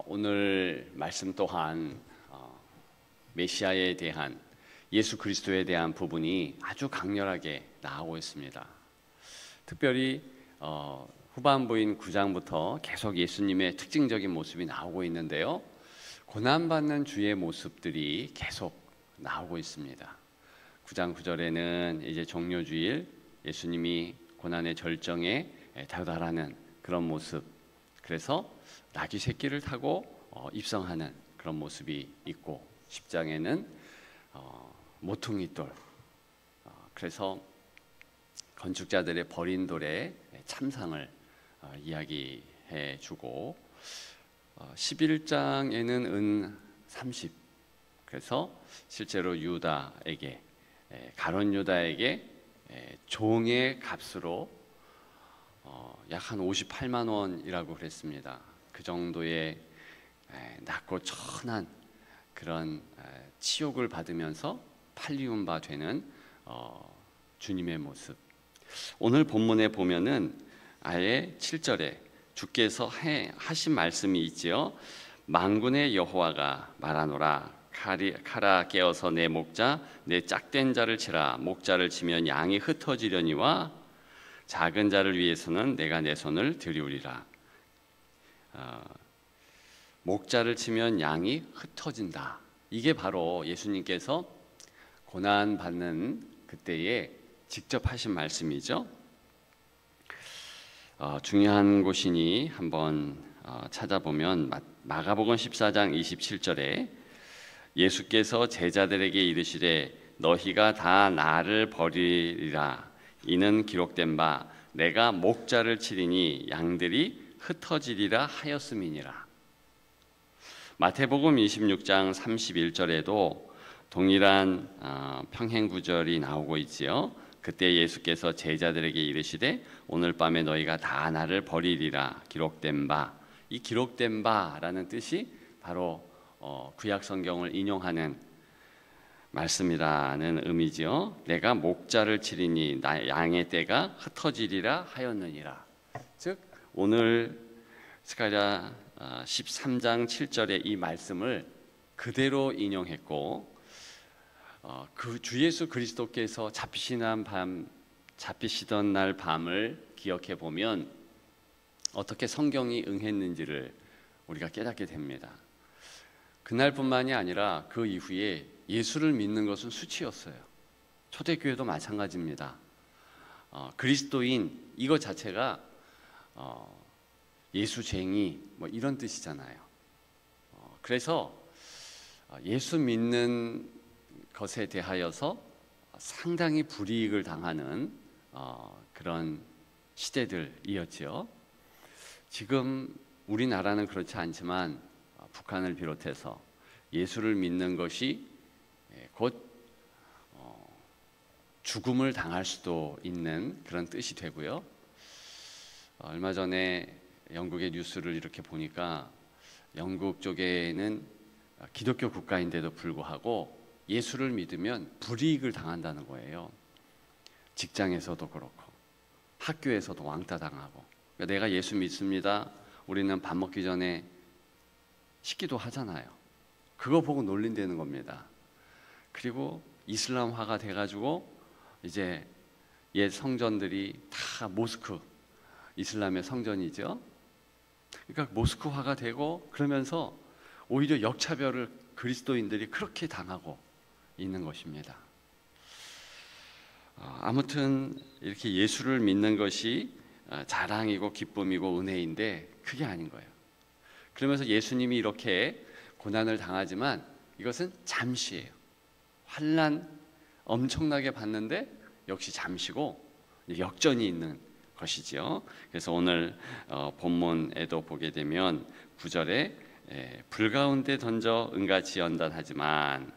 오늘 말씀 또한 메시아에 대한 예수 그리스도에 대한 부분이 아주 강렬하게 나오고 있습니다. 특별히 후반부인 9장부터 계속 예수님의 특징적인 모습이 나오고 있는데요. 고난받는 주의 모습들이 계속 나오고 있습니다. 9장 9절에는 이제 종료주일 예수님이 고난의 절정에 다다라는 그런 모습, 그래서 나귀 새끼를 타고 입성하는 그런 모습이 있고, 10장에는 모퉁이돌, 그래서 건축자들의 버린 돌의 참상을 이야기해 주고, 11장에는 은 30, 그래서 실제로 유다에게, 가룟 유다에게 종의 값으로 약 한 58만 원이라고 그랬습니다. 그 정도의 낮고 천한 그런 치욕을 받으면서 팔리운 바 되는 주님의 모습. 오늘 본문에 보면은 아예 7절에 주께서 하신 말씀이 있지요. 만군의 여호와가 말하노라. 칼아 깨어서 내 목자 내 짝된 자를 치라. 목자를 치면 양이 흩어지려니와 작은 자를 위해서는 내가 내 손을 들이우리라. 목자를 치면 양이 흩어진다. 이게 바로 예수님께서 고난 받는 그때에 직접 하신 말씀이죠. 중요한 곳이니 한번 찾아보면 마가복음 14장 27절에 예수께서 제자들에게 이르시되 너희가 다 나를 버리리라. 이는 기록된 바 내가 목자를 치리니 양들이 흩어지리라 하였음이니라. 마태복음 26장 31절에도 동일한 평행 구절이 나오고 있지요. 그때 예수께서 제자들에게 이르시되 오늘 밤에 너희가 다 나를 버리리라. 기록된 바, 이 기록된 바라는 뜻이 바로 구약 성경을 인용하는 말씀이라는 의미지요. 내가 목자를 치리니 나 양의 떼가 흩어지리라 하였느니라. 즉 오늘 스가랴 13장 7절의 이 말씀을 그대로 인용했고, 그 주 예수 그리스도께서 잡히시던 날 밤을 기억해 보면 어떻게 성경이 응했는지를 우리가 깨닫게 됩니다. 그날뿐만이 아니라 그 이후에 예수를 믿는 것은 수치였어요. 초대교회도 마찬가지입니다. 그리스도인 이것 자체가 예수쟁이 뭐 이런 뜻이잖아요. 그래서 예수 믿는 것에 대하여서 상당히 불이익을 당하는 그런 시대들이었죠. 지금 우리나라는 그렇지 않지만 북한을 비롯해서 예수를 믿는 것이 곧 죽음을 당할 수도 있는 그런 뜻이 되고요. 얼마 전에 영국의 뉴스를 이렇게 보니까 영국 쪽에는 기독교 국가인데도 불구하고 예수를 믿으면 불이익을 당한다는 거예요. 직장에서도 그렇고 학교에서도 왕따 당하고. 그러니까 내가 예수 믿습니다. 우리는 밥 먹기 전에 식기도 하잖아요. 그거 보고 놀린다는 겁니다. 그리고 이슬람화가 돼가지고 이제 옛 성전들이 다 모스크, 이슬람의 성전이죠. 그러니까 모스크화가 되고 그러면서 오히려 역차별을 그리스도인들이 그렇게 당하고 있는 것입니다. 아무튼 이렇게 예수를 믿는 것이 자랑이고 기쁨이고 은혜인데 그게 아닌 거예요. 그러면서 예수님이 이렇게 고난을 당하지만 이것은 잠시예요. 환난 엄청나게 받는데 역시 잠시고 역전이 있는 것이지요. 그래서 오늘 본문에도 보게 되면 9절에 불 가운데 던져 은같이 연단하지만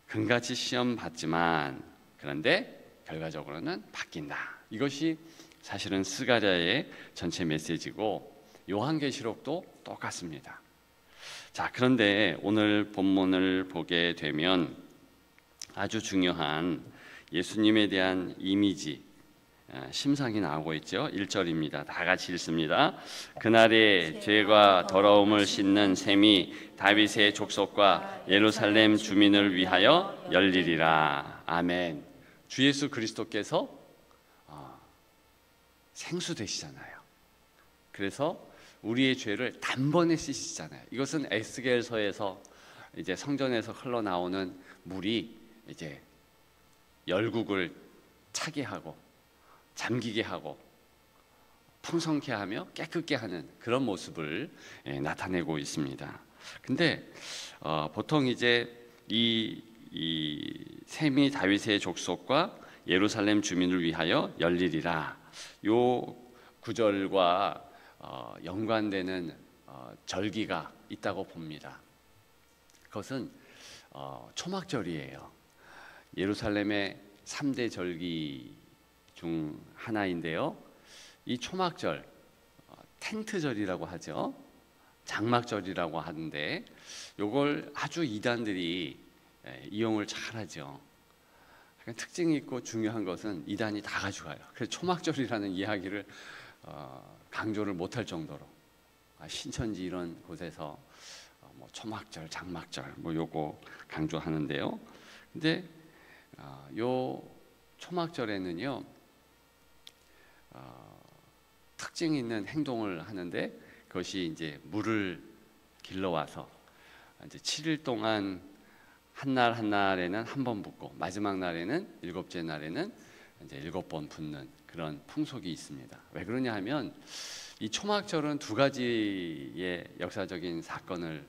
금같이 시험 받지만 그런데 결과적으로는 바뀐다. 이것이 사실은 스가랴의 전체 메시지고 요한계시록도 똑같습니다. 자, 그런데 오늘 본문을 보게 되면 아주 중요한 예수님에 대한 이미지, 심상이 나오고 있죠. 1절입니다. 다 같이 읽습니다. 그날에 죄와 더러움을 씻는 셈이 다윗의 족속과 예루살렘 주민을 위하여 열리리라. 아멘. 주 예수 그리스도께서 생수 되시잖아요. 그래서 우리의 죄를 단번에 씻으시잖아요. 이것은 에스겔서에서 이제 성전에서 흘러나오는 물이 이제 열국을 차게 하고 잠기게 하고 풍성케 하며 깨끗게 하는 그런 모습을 나타내고 있습니다. 근데 보통 이제 이 셈이 다윗의 족속과 예루살렘 주민을 위하여 열리리라, 요 구절과 연관되는 절기가 있다고 봅니다. 그것은 초막절이에요. 예루살렘의 3대 절기 중 하나인데요. 이 초막절, 텐트절이라고 하죠. 장막절이라고 하는데 요걸 아주 이단들이 이용을 잘하죠. 특징이 있고 중요한 것은 이단이 다 가져가요. 그래서 초막절이라는 이야기를 강조를 못할 정도로 신천지 이런 곳에서 뭐 초막절, 장막절 뭐 요거 강조하는데요. 근데 요 초막절에는요 특징 있는 행동을 하는데 그것이 이제 물을 길러와서 이제 7일 동안 한 날 한 날에는 한 번 붓고 마지막 날에는 7째 날에는 이제 7번 붓는 그런 풍속이 있습니다. 왜 그러냐 하면 이 초막절은 두 가지의 역사적인 사건을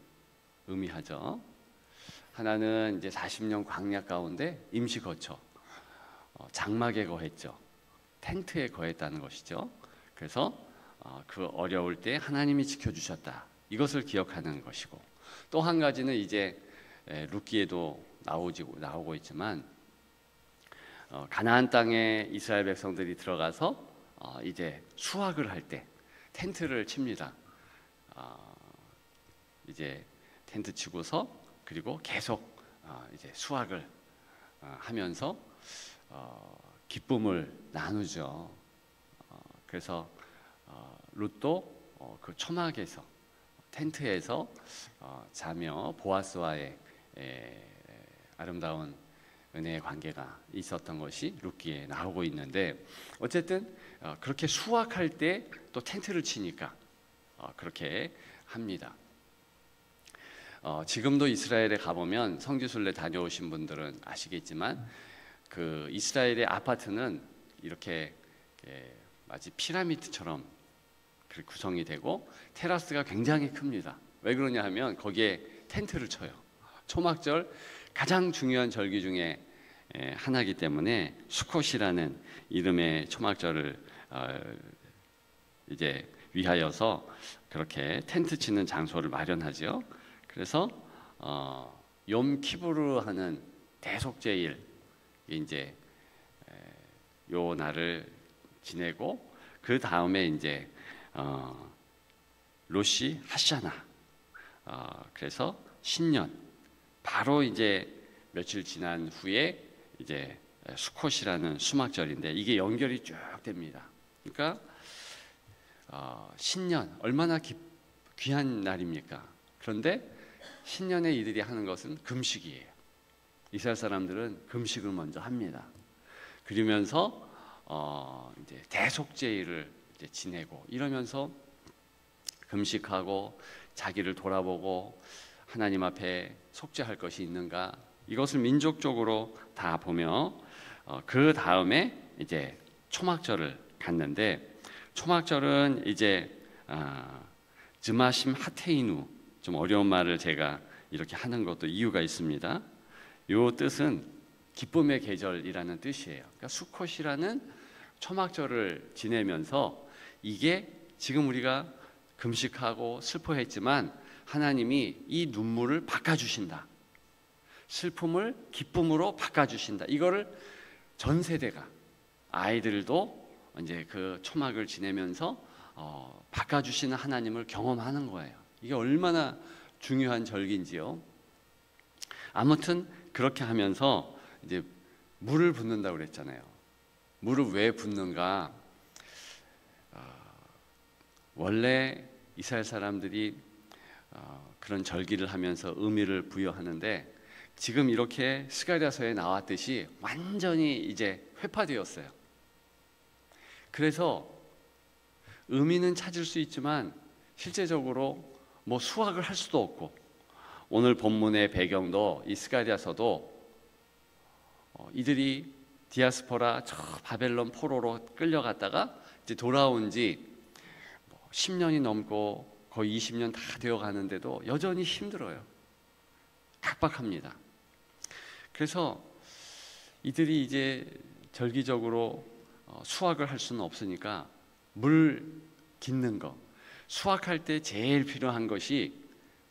의미하죠. 하나는 이제 40년 광야 가운데 임시 거처, 장막에 거했죠. 텐트에 거했다는 것이죠. 그래서 그 어려울 때 하나님이 지켜주셨다, 이것을 기억하는 것이고, 또 한 가지는 이제 룻기에도 나오고 있지만 가나안 땅에 이스라엘 백성들이 들어가서 이제 수확을 할 때 텐트를 칩니다. 이제 텐트 치고서 그리고 계속 이제 수확을 하면서 기쁨을 나누죠. 그래서 룻도 그 초막에서 텐트에서 자며 보아스와의 아름다운 은혜의 관계가 있었던 것이 룻기에 나오고 있는데, 어쨌든 그렇게 수확할 때 또 텐트를 치니까 그렇게 합니다. 지금도 이스라엘에 가보면 성지순례 다녀오신 분들은 아시겠지만 그 이스라엘의 아파트는 이렇게 마치 피라미드처럼 구성이 되고 테라스가 굉장히 큽니다. 왜 그러냐 하면 거기에 텐트를 쳐요. 초막절 가장 중요한 절기 중에 하나이기 때문에 수콧이라는 이름의 초막절을 이제 위하여서 그렇게 텐트 치는 장소를 마련하죠. 그래서 욤 키부르 하는 대속제일 이제 요 날을 지내고, 그 다음에 이제 로시 하샤나, 그래서 신년 바로 이제 며칠 지난 후에 이제 수콧이라는 수막절인데 이게 연결이 쭉 됩니다. 그러니까 신년 얼마나 귀한 날입니까? 그런데 신년에 이들이 하는 것은 금식이에요. 이스라엘 사람들은 금식을 먼저 합니다. 그러면서 이제 대속제일을 이제 지내고 이러면서 금식하고 자기를 돌아보고 하나님 앞에 속죄할 것이 있는가, 이것을 민족적으로 다 보며 그 다음에 이제 초막절을 갖는데, 초막절은 이제 즈마심 하테이누, 좀 어려운 말을 제가 이렇게 하는 것도 이유가 있습니다. 요 뜻은 기쁨의 계절이라는 뜻이에요. 그러니까 수콧이라는 초막절을 지내면서 이게 지금 우리가 금식하고 슬퍼했지만 하나님이 이 눈물을 바꿔주신다, 슬픔을 기쁨으로 바꿔주신다, 이거를 전 세대가, 아이들도 이제 그 초막을 지내면서 바꿔주시는 하나님을 경험하는 거예요. 이게 얼마나 중요한 절기인지요. 아무튼 그렇게 하면서 이제 물을 붓는다고 그랬잖아요. 물을 왜 붓는가? 원래 이스라엘 사람들이 그런 절기를 하면서 의미를 부여하는데 지금 이렇게 스가랴서에 나왔듯이 완전히 이제 회파되었어요. 그래서 의미는 찾을 수 있지만 실제적으로 뭐 수확을 할 수도 없고, 오늘 본문의 배경도 이 스가랴서도 이들이 디아스포라 저 바벨론 포로로 끌려갔다가 이제 돌아온 지 10년이 넘고 거의 20년 다 되어 가는데도 여전히 힘들어요. 각박합니다. 그래서 이들이 이제 절기적으로 수확을 할 수는 없으니까 물 깃는 거, 수확할 때 제일 필요한 것이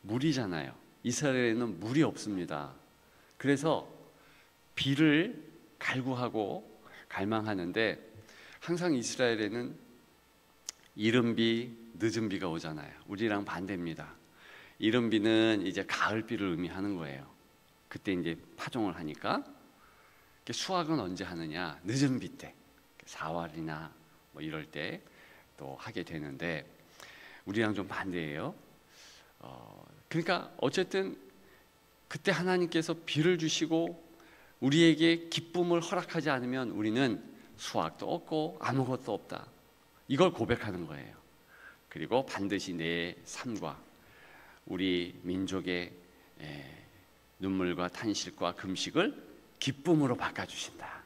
물이잖아요. 이스라엘에는 물이 없습니다. 그래서 비를 갈구하고 갈망하는데 항상 이스라엘에는 이른 비, 늦은 비가 오잖아요. 우리랑 반대입니다. 이른 비는 이제 가을비를 의미하는 거예요. 그때 이제 파종을 하니까. 수확은 언제 하느냐? 늦은 비 때, 4월이나 뭐 이럴 때 또 하게 되는데 우리랑 좀 반대예요. 그러니까 어쨌든 그때 하나님께서 비를 주시고 우리에게 기쁨을 허락하지 않으면 우리는 수확도 없고 아무것도 없다. 이걸 고백하는 거예요. 그리고 반드시 내 삶과 우리 민족의 눈물과 탄식과 금식을 기쁨으로 바꿔주신다.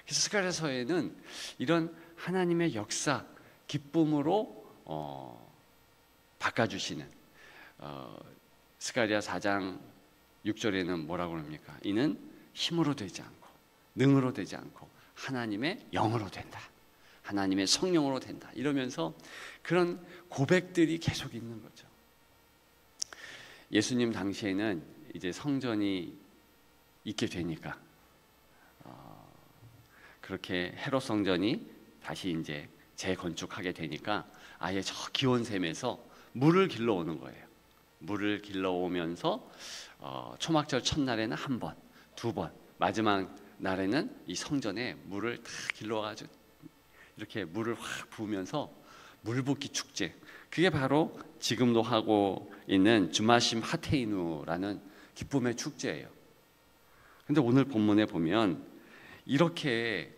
그래서 스가랴서에는 이런 하나님의 역사, 기쁨으로 바꿔주시는, 스가랴 4장 6절에는 뭐라고 합니까? 이는 힘으로 되지 않고 능으로 되지 않고 하나님의 영으로 된다. 하나님의 성령으로 된다. 이러면서 그런 고백들이 계속 있는 거죠. 예수님 당시에는 이제 성전이 있게 되니까 그렇게 헤롯 성전이 다시 이제 재건축하게 되니까 아예 저 기온샘에서 물을 길러오는 거예요. 물을 길러오면서 초막절 첫날에는 한 번, 두 번, 마지막 날에는 이 성전에 물을 다 길러와가지고 이렇게 물을 확 부으면서 물붓기 축제, 그게 바로 지금도 하고 있는 주마심 하테이누라는 기쁨의 축제예요. 근데 오늘 본문에 보면 이렇게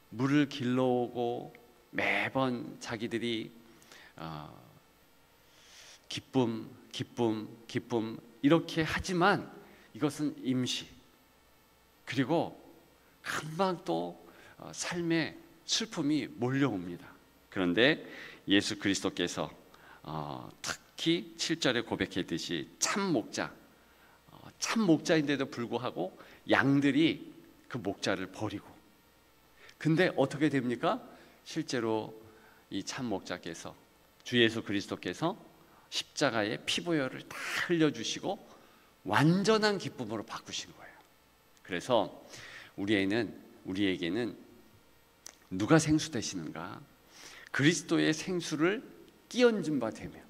물을 길러오고 매번 자기들이 기쁨 이렇게 하지만 이것은 임시, 그리고 금방 또 삶의 슬픔이 몰려옵니다. 그런데 예수 그리스도께서 특히 7절에 고백했듯이 참 목자인데도 불구하고 양들이 그 목자를 버리고, 근데 어떻게 됩니까? 실제로 이 참 목자께서, 주 예수 그리스도께서 십자가에 피보혈을 다 흘려주시고 완전한 기쁨으로 바꾸신 거예요. 그래서 우리에게는 누가 생수 되시는가? 그리스도의 생수를 끼얹은 바 되면,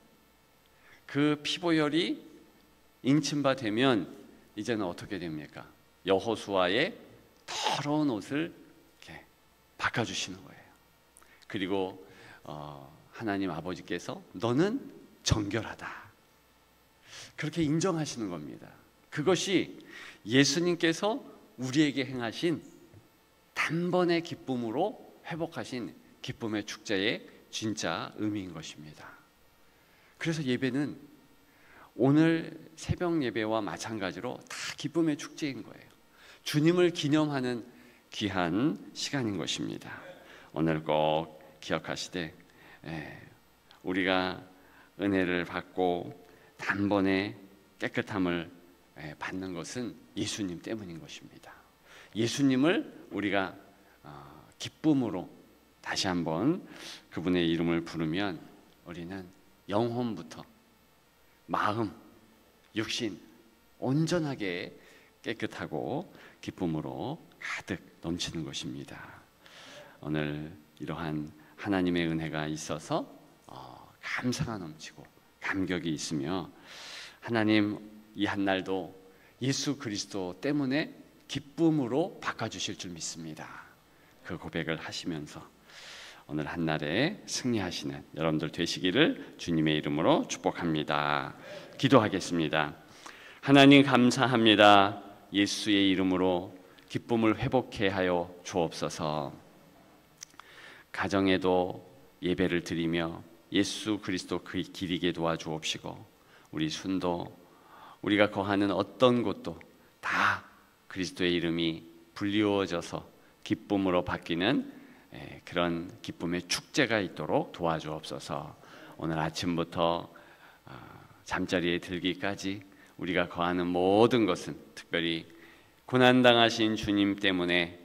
그 피보혈이 인친 바 되면 이제는 어떻게 됩니까? 여호수아의 더러운 옷을 이렇게 바꿔주시는 거예요. 그리고 하나님 아버지께서 너는 정결하다, 그렇게 인정하시는 겁니다. 그것이 예수님께서 우리에게 행하신 단번의 기쁨으로 회복하신 기쁨의 축제의 진짜 의미인 것입니다. 그래서 예배는 오늘 새벽 예배와 마찬가지로 다 기쁨의 축제인 거예요. 주님을 기념하는 귀한 시간인 것입니다. 오늘 꼭 기억하시되 우리가 은혜를 받고 단번에 깨끗함을 받는 것은 예수님 때문인 것입니다. 예수님을 우리가 기쁨으로 다시 한번 그분의 이름을 부르면 우리는 영혼부터 마음, 육신 온전하게 깨끗하고 기쁨으로 가득 넘치는 것입니다. 오늘 이러한 하나님의 은혜가 있어서 감사가 넘치고 감격이 있으며, 하나님 이 한날도 예수 그리스도 때문에 기쁨으로 바꿔주실 줄 믿습니다. 그 고백을 하시면서 오늘 한날에 승리하시는 여러분들 되시기를 주님의 이름으로 축복합니다. 기도하겠습니다. 하나님 감사합니다. 예수의 이름으로 기쁨을 회복케 하여 주옵소서. 가정에도 예배를 드리며 예수 그리스도 그 길이게 도와주옵시고, 우리 순도 우리가 거하는 어떤 곳도 다 그리스도의 이름이 불리워져서 기쁨으로 바뀌는 그런 기쁨의 축제가 있도록 도와주옵소서. 오늘 아침부터 잠자리에 들기까지 우리가 거하는 모든 것은 특별히 고난당하신 주님 때문에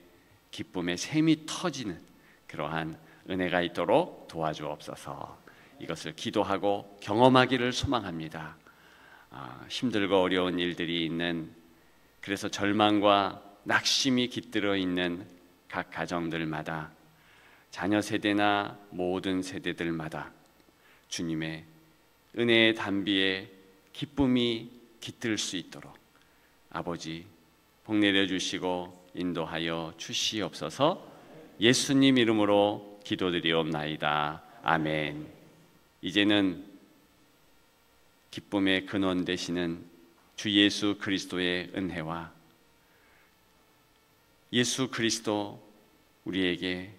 기쁨의 샘이 터지는 그러한 은혜가 있도록 도와주옵소서. 이것을 기도하고 경험하기를 소망합니다. 힘들고 어려운 일들이 있는, 그래서 절망과 낙심이 깃들어 있는 각 가정들마다, 자녀 세대나 모든 세대들마다 주님의 은혜의 단비에 기쁨이 깃들 수 있도록 아버지 복 내려주시고 인도하여 주시옵소서. 예수님 이름으로 기도드리옵나이다. 아멘. 이제는 기쁨의 근원 되시는 주 예수 그리스도의 은혜와 예수 그리스도 우리에게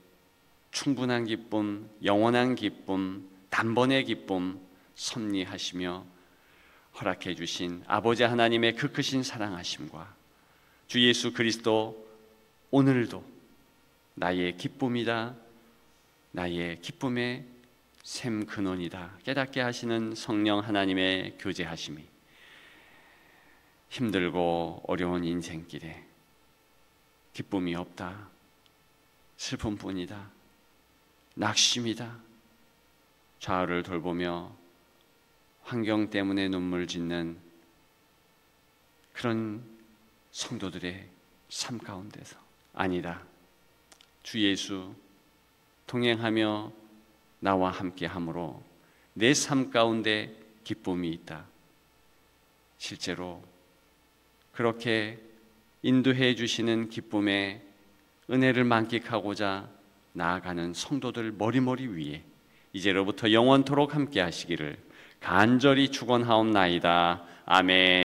충분한 기쁨, 영원한 기쁨, 단번의 기쁨 섭리하시며 허락해 주신 아버지 하나님의 그 크신 사랑하심과 주 예수 그리스도 오늘도 나의 기쁨이다, 나의 기쁨의 샘 근원이다 깨닫게 하시는 성령 하나님의 교제하심이 힘들고 어려운 인생길에 기쁨이 없다, 슬픔뿐이다, 낙심이다, 좌우를 돌보며 환경 때문에 눈물 짓는 그런 성도들의 삶 가운데서 아니다, 주 예수 동행하며 나와 함께 함으로 내 삶 가운데 기쁨이 있다, 실제로 그렇게 인도해 주시는 기쁨의 은혜를 만끽하고자 나아가는 성도들 머리머리 위에 이제로부터 영원토록 함께 하시기를 간절히 축원하옵나이다. 아멘.